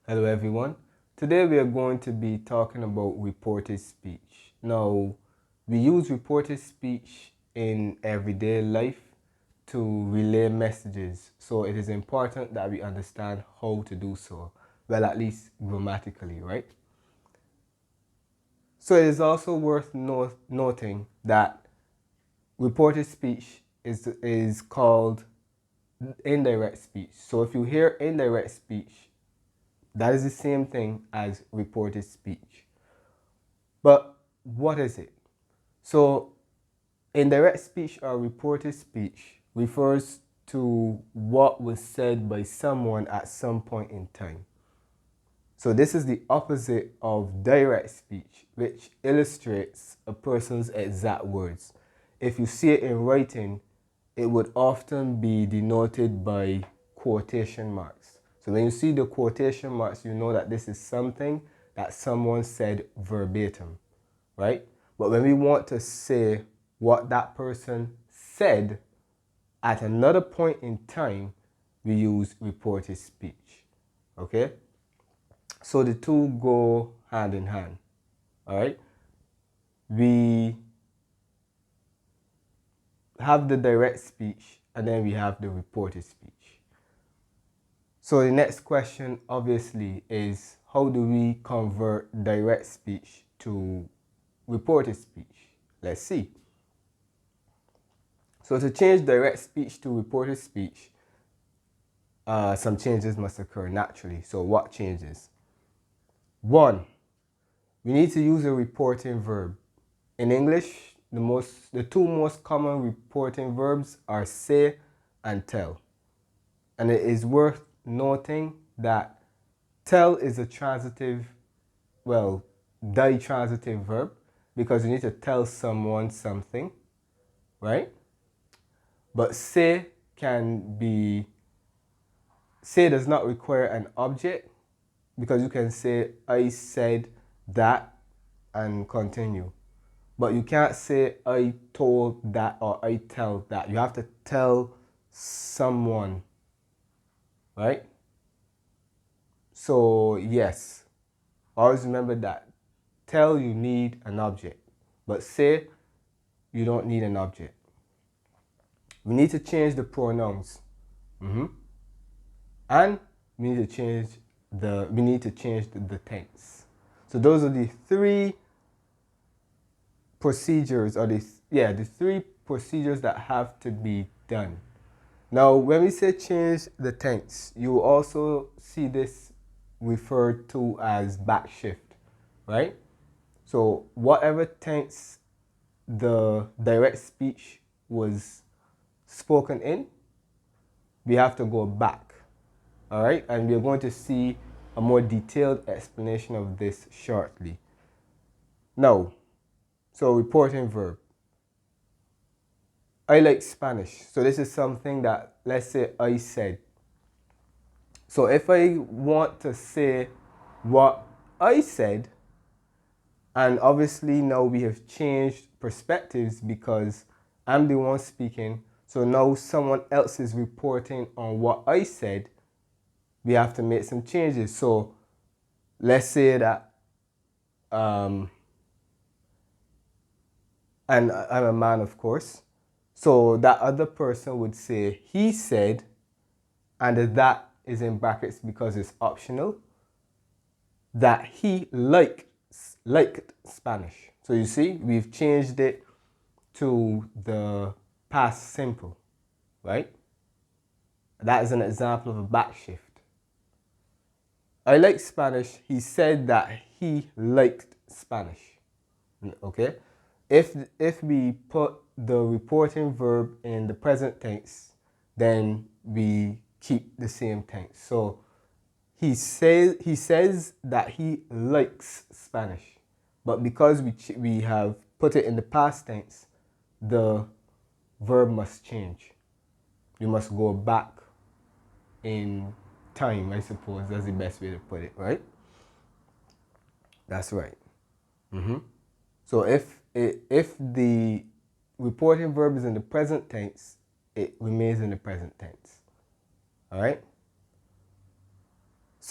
Hello everyone. Today we are going to be talking about reported speech. Now, we use reported speech in everyday life to relay messages. So it is important that we understand how to do so. Well, at least grammatically, right? So it is also worth noting that reported speech is called indirect speech. So if you hear indirect speech, that is the same thing as reported speech. But what is it? So, indirect speech or reported speech refers to what was said by someone at some point in time. So, this is the opposite of direct speech, which illustrates a person's exact words. If you see it in writing, it would often be denoted by quotation marks. So when you see the quotation marks, you know that this is something that someone said verbatim, right? But when we want to say what that person said at another point in time, we use reported speech, okay? So the two go hand in hand, all right? We have the direct speech and then we have the reported speech. So the next question obviously is, how do we convert direct speech to reported speech? Let's see. So to change direct speech to reported speech, some changes must occur naturally. So what changes? One, we need to use a reporting verb. In English, the two most common reporting verbs are say and tell. And it is worth noting that tell is a transitive, well, ditransitive verb because you need to tell someone something, right? But say does not require an object because you can say, I said that and continue. But you can't say, I told that or I tell that. You have to tell someone, right? So, yes, always remember that. Tell you need an object, but say you don't need an object. We need to change the pronouns. And we need to change the tense. So those are the three procedures or the three procedures that have to be done. Now, when we say change the tense, you also see this referred to as backshift, right? So whatever tense the direct speech was spoken in, we have to go back. All right, and we're going to see a more detailed explanation of this shortly. Now, so reporting verb. I like Spanish. So this is something that, let's say I said. So if I want to say what I said, and obviously now we have changed perspectives because I'm the one speaking. So now someone else is reporting on what I said. We have to make some changes. So let's say that, and I'm a man, of course. So that other person would say, he said, and that is in brackets because it's optional, that he liked Spanish. So you see, we've changed it to the past simple, right? That is an example of a backshift. I like Spanish. He said that he liked Spanish. Okay? If we put the reporting verb in the present tense, then we keep the same tense. So he says that he likes Spanish, but because we have put it in the past tense, the verb must change. We must go back in time, I suppose. That's the best way to put it, right? That's right. So if the reporting verb is in the present tense, it remains in the present tense. All right?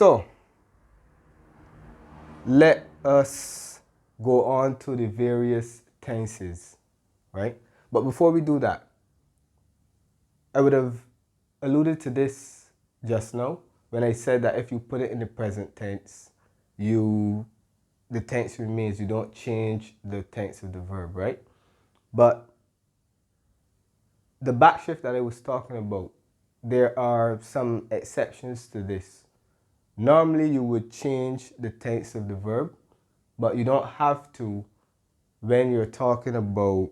So, let us go on to the various tenses, right? But before we do that, I would have alluded to this just now when I said that if you put it in the present tense, the tense remains. You don't change the tense of the verb, right? But the back shift that I was talking about, there are some exceptions to this. Normally, you would change the tense of the verb, but you don't have to when you're talking about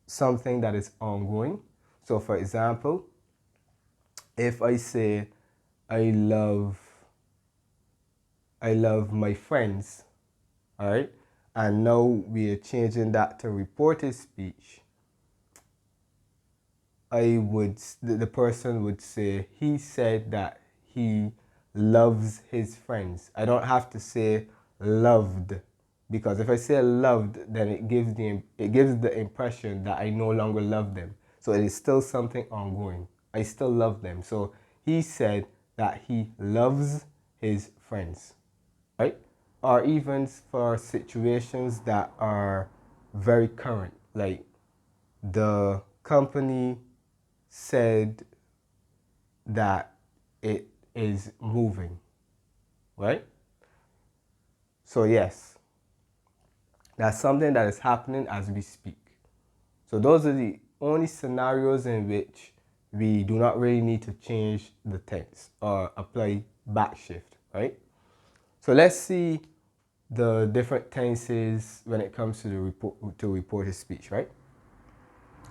something that is ongoing. So, for example, if I say, I love my friends, all right? And now we are changing that to reported speech. The person would say, he said that he loves his friends. I don't have to say loved, because if I say loved, then it gives the impression that I no longer love them. So it is still something ongoing. I still love them. So he said that he loves his friends, right? Or even for situations that are very current, like the company said that it is moving, right? So yes, that's something that is happening as we speak. So those are the only scenarios in which we do not really need to change the tense or apply back shift, right? So let's see the different tenses when it comes to the reported speech, right?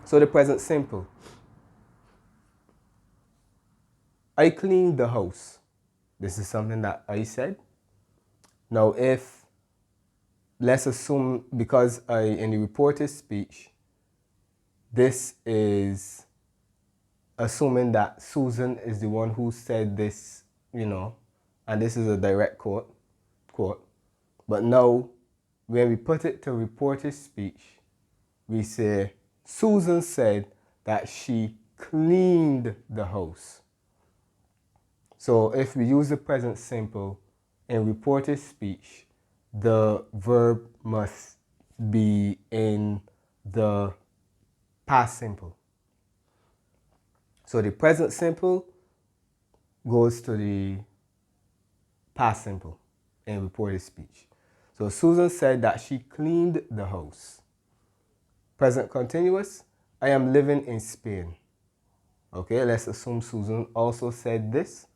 So the present simple. I cleaned the house. This is something that I said. Now, if let's assume, because in the reported speech, this is assuming that Susan is the one who said this, and this is a direct quote. But now, when we put it to reported speech, we say, Susan said that she cleaned the house. So if we use the present simple in reported speech, the verb must be in the past simple. So the present simple goes to the past simple in reported speech. So Susan said that she cleaned the house. Present continuous, I am living in Spain. Okay, let's assume Susan also said this.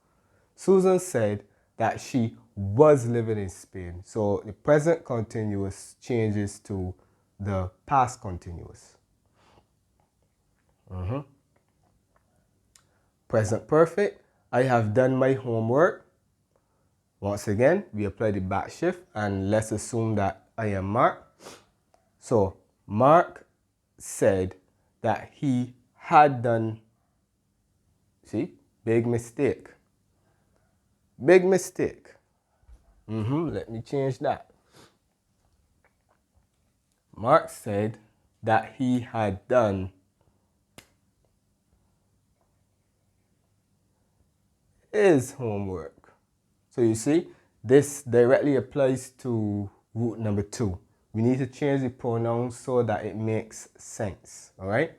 Susan said that she was living in Spain. So the present continuous changes to the past continuous. Present perfect, I have done my homework. Once again, we apply the back shift, and let's assume that I am Mark. So Mark said that he had done, see, big mistake. Big mistake. Let me change that. Mark said that he had done his homework. So you see, this directly applies to root number 2. We need to change the pronoun so that it makes sense, all right?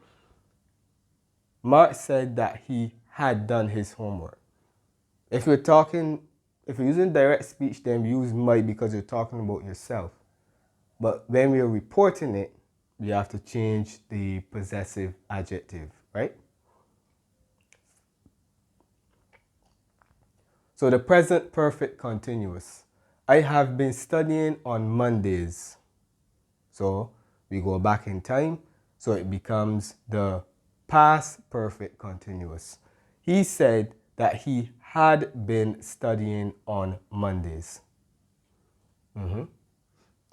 Mark said that he had done his homework. If you're using direct speech, then we use might because you're talking about yourself. But when we're reporting it, we have to change the possessive adjective, right? So the present perfect continuous. I have been studying on Mondays. So we go back in time. So it becomes the past perfect continuous. He said that he had been studying on Mondays.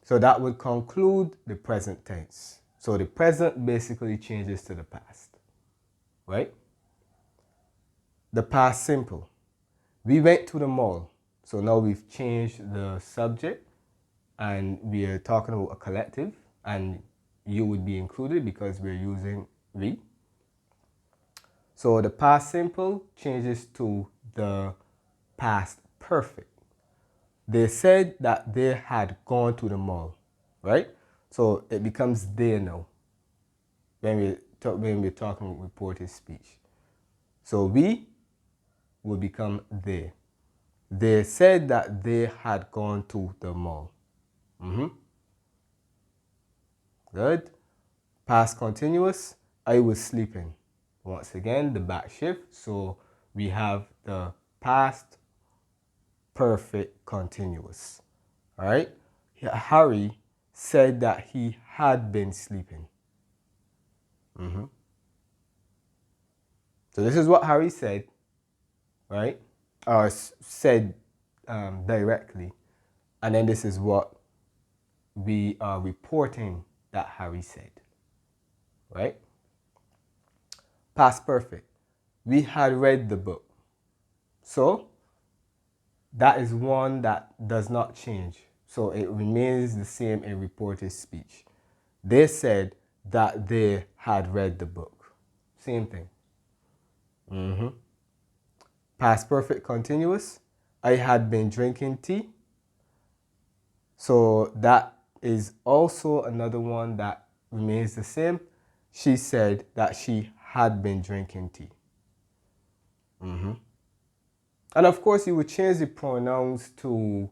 So that would conclude the present tense. So the present basically changes to the past, right? The past simple. We went to the mall. So now we've changed the subject and we are talking about a collective, and you would be included because we're using we. So the past simple changes to the past perfect. They said that they had gone to the mall, right? So it becomes they now when we're talking reported speech. So we will become they. They said that they had gone to the mall. Good. Past continuous, I was sleeping. Once again, the back shift. So we have the past perfect continuous. All right. Harry said that he had been sleeping. So this is what Harry said, right? Or said directly. And then this is what we are reporting that Harry said, right? Past perfect. We had read the book. So that is one that does not change. So it remains the same in reported speech. They said that they had read the book. Same thing. Past perfect continuous. I had been drinking tea. So that is also another one that remains the same. She said that she had been drinking tea. And of course, you would change the pronouns to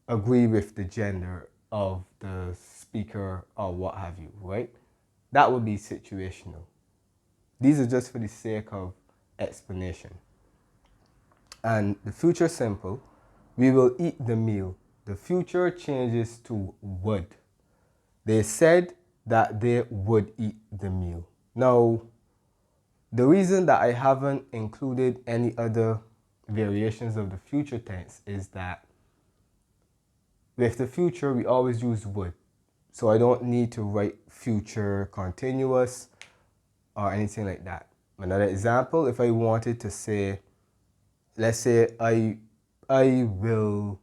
agree with the gender of the speaker or what have you, right? That would be situational. These are just for the sake of explanation. And the future simple, we will eat the meal. The future changes to would. They said that they would eat the meal. Now, the reason that I haven't included any other variations of the future tense is that with the future, we always use would. So I don't need to write future continuous or anything like that. Another example, if I wanted to say, let's say I will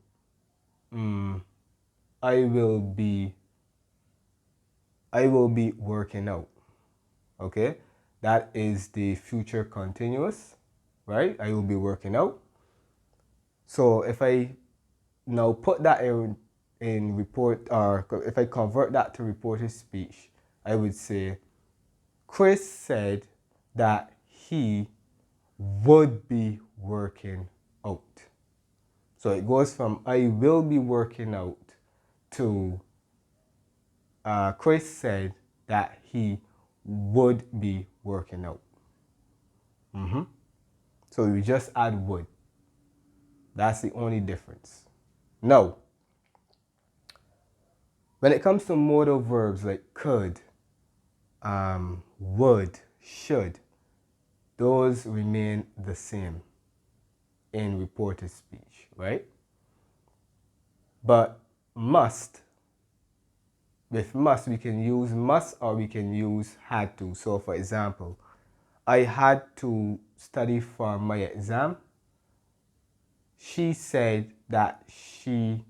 I will be working out. Okay? That is the future continuous, right? I will be working out. So if I now put that in report, or if I convert that to reported speech, I would say Chris said that he would be working out. So it goes from I will be working out to Chris said that he would be working out. So we just add would. That's the only difference. Now, when it comes to modal verbs like could, would, should, those remain the same in reported speech, right? But must, with must, we can use must or we can use had to. So for example, I had to study for my exam. She said that she,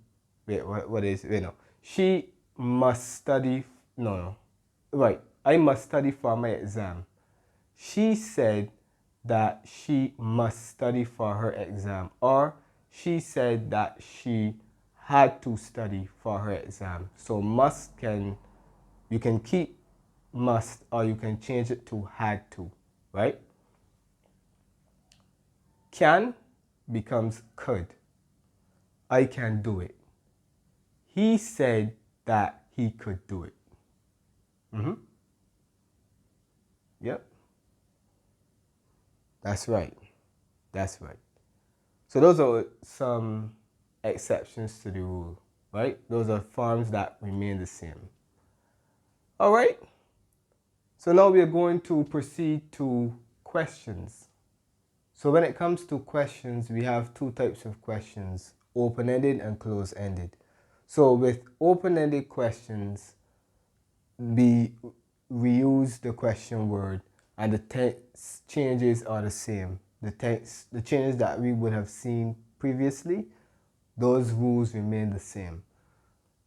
what is, no. She must study, no. Right, I must study for my exam. She said that she must study for her exam, or she said that she had to study for her exam. So must you can keep must or you can change it to had to, right? Can becomes could. I can do it. He said that he could do it. Yep. That's right. That's right. So those are some exceptions to the rule, right? Those are forms that remain the same. All right. So now we are going to proceed to questions. So when it comes to questions, we have two types of questions, open-ended and closed-ended. So with open-ended questions, we reuse the question word and the tense changes are the same. The changes that we would have seen previously, those rules remain the same.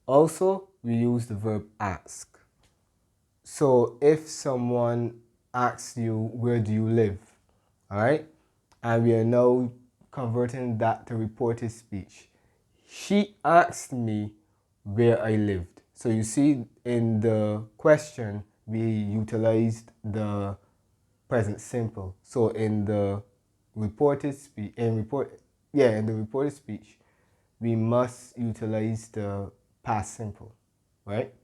Also, we use the verb ask. So if someone asks you, where do you live? All right? And we are now converting that to reported speech. She asked me where I lived. So you see in the question, we utilized the present simple. So in the reported speech, in the reported speech, we must utilize the past simple, right?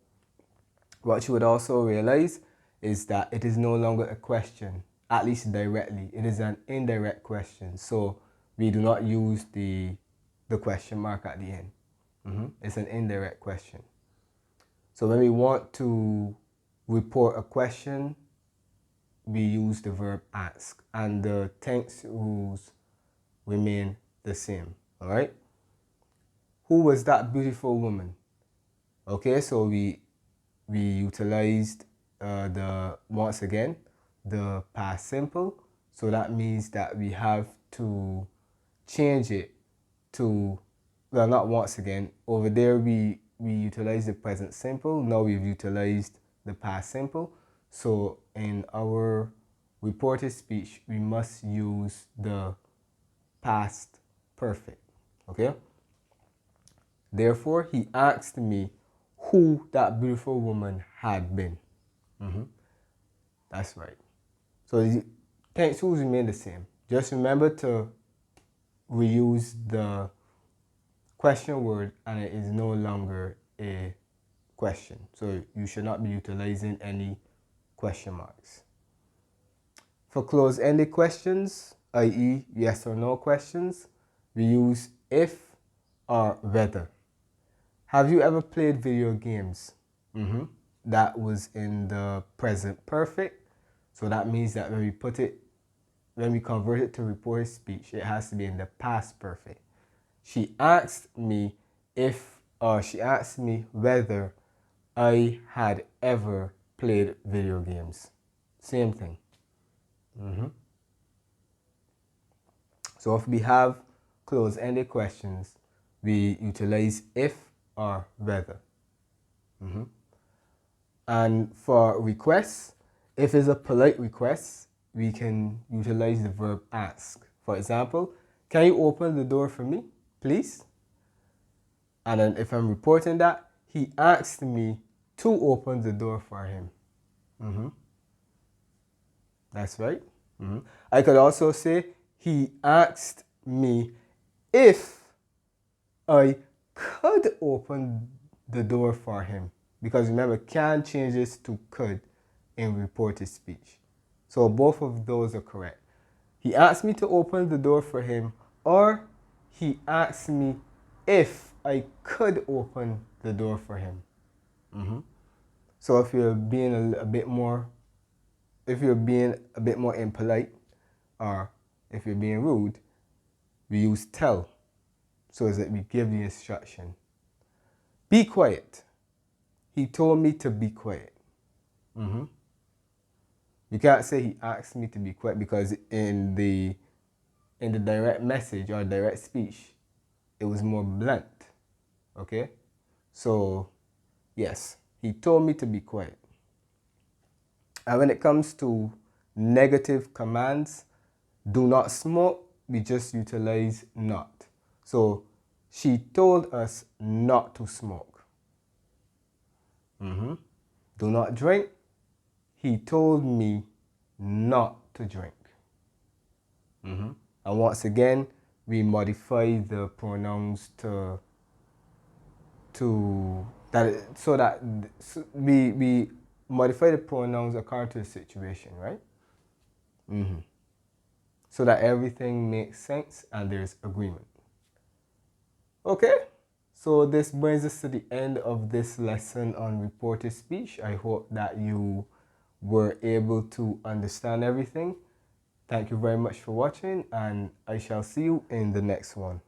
What you would also realize is that it is no longer a question, at least directly. It is an indirect question. So we do not use the question mark at the end. It's an indirect question. So when we want to report a question, we use the verb ask, and the tense rules remain the same. All right. Who was that beautiful woman? Okay, so we utilized once again the past simple. So that means that we have to change it to, well, not once again. Over there we utilized the present simple. Now we've utilized the past simple. So in our reported speech, we must use the past perfect. Okay? Therefore, he asked me who that beautiful woman had been. That's right. So the tense rules remain the same. Just remember to reuse the question word, and it is no longer a question. So you should not be utilizing any question marks. For closed-ended questions, i.e. yes or no questions, we use if or whether. Have you ever played video games? That was in the present perfect. So that means that when we convert it to reported speech, it has to be in the past perfect. She asked me she asked me whether I had ever played video games. Same thing. So if we have closed-ended questions, we utilize if or whether. And for requests, if it's a polite request, we can utilize the verb ask. For example, can you open the door for me, please? And then if I'm reporting that, he asked me to open the door for him. That's right. I could also say he asked me if I could open the door for him. Because remember, can changes to could in reported speech. So both of those are correct. He asked me to open the door for him, or he asked me if I could open the door for him. So if you're being a bit more impolite, or if you're being rude, we use tell. So as that we give the instruction. Be quiet. He told me to be quiet. You can't say he asked me to be quiet, because in the direct message or direct speech, it was more blunt. Okay? So, yes, he told me to be quiet. And when it comes to negative commands, do not smoke, we just utilize not. So, she told us not to smoke. Do not drink. He told me not to drink. And once again, we modify the pronouns we modify the pronouns according to the situation, right? So that everything makes sense and there's agreement. Okay, so this brings us to the end of this lesson on reported speech. I hope that you were able to understand everything. Thank you very much for watching, and I shall see you in the next one.